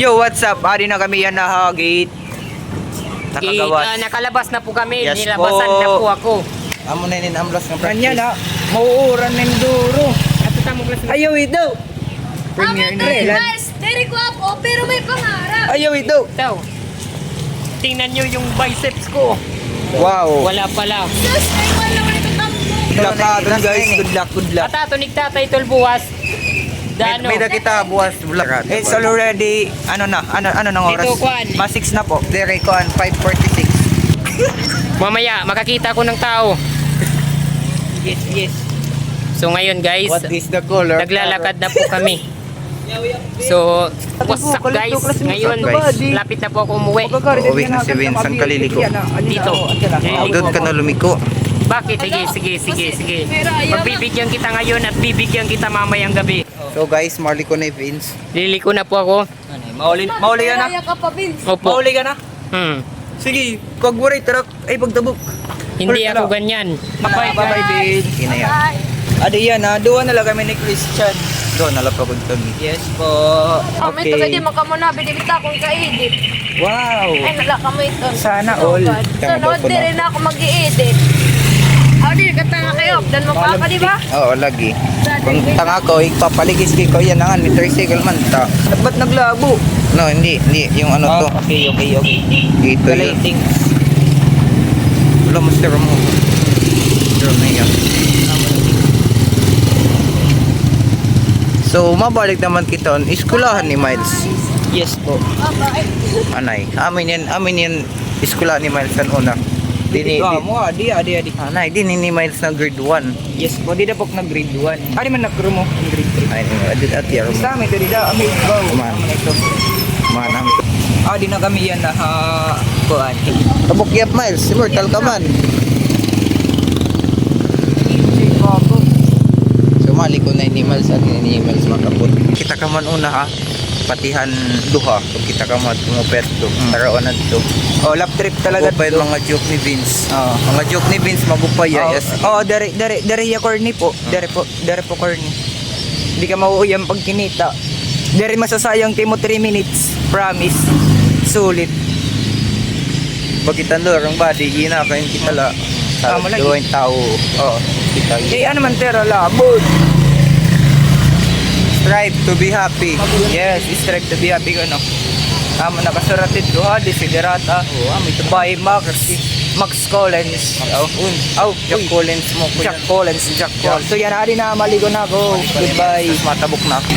Yo, what's up? Ari na kami yan na hagit. Nakagawas. Nakalabas na po kami. Yes Nilabasan po. na po ako. Amo na yun amblas ng practice. Kanya na, mauuran ng duro. At tamang class na. Ayaw ito. Amin Premier din England. guys, very guwapo, pero may pangarap. Ayaw ito. Ito. Tingnan nyo yung biceps ko. Wow. Wala pala. Sus, ay wala ko ito tambo. Good luck guys. Good luck, good luck. At ato nagtatay tol buwas. Dano. May nakita buwas bulak. It's already, ano nang oras? Dito, Kwan. Mas 6 na po. Dire ko an 5:46. Mamaya, makakita ko ng tao. Yes. So ngayon guys, What is the color? naglalakad na po kami. So, what's up guys? Ngayon, What's up, guys? lapit na po ako umuwi. Uwi na si Vincent Kaliliko. Dito. Doon ka na lumiko. Bakit? Sige. Pagbibigyan kita ngayon at bibigyan kita mamayang gabi. So guys, Marley ko na Vince. Liliko na po ako. Mauli ka na? Kaya ka pa, Vince. Opo. Mauli ka na? Sige, kag waray tarak ay pagtabok. Hindi ako ganyan. Bye babe. Kinaya. Adi yan ha, duwa na lang kami ni Christian. Doon nalapagod kami. Yes po. Kami ito kaya makamuna, binibita akong ka-edit. Wow. Ay, nala kami ito. Sana all. Sunod din rin ako mag-i-edit. Ako din, katanga kayo. Dan mo pa di ba? Oo, lagi. Kung tanga ko, ipapaligis ko yan nangan, may tricycle man ta. Ba't naglabo? No, hindi yung ano to. Okay. Ito yun. Galating. Wala mo sir mo. Sir na yan. So, mabalik naman kita on iskulahan ni Miles. Yes po. Anay, amin yan iskulahan ni Miles ang una. Dini, Mo adi. anay, din ni Miles na grade 1. Yes po, di na po nag grade 1. Ari man nagro mo ang grade 3. Ay, at yaro mo. Sa amin diri da amin go. Kumain. Manam. Di na kami yan na kuan. Kabukyap Miles, immortal ka man. Sumali ko na ni Miles at ni Miles makapot. Kita ka man una ha. Patihan duha. Kung kita ka man tumupet to. Taraon na to. Oh, lap trip talaga. Magupay mga joke ni Vince. Oo. Mga joke ni Vince magupay yes. Dere ya corny po. Dere po corny. Hindi ka mauuyang pag kinita. Dere masasayang timo 3 minutes. Promise. Sulit. Pagkitan lo ang body ina kayo kita la. Tama lagi. Duwain tao. Oo. Kita. Eh ano man tera labod. Strive to be happy. Yes, strive to be happy ko no. Tama nakasurated ko ha, desiderata. By Max Collins. Jack Collins mo ko Jack Collins. So yan, hari na maligo na ako. Goodbye. Matabok na ako.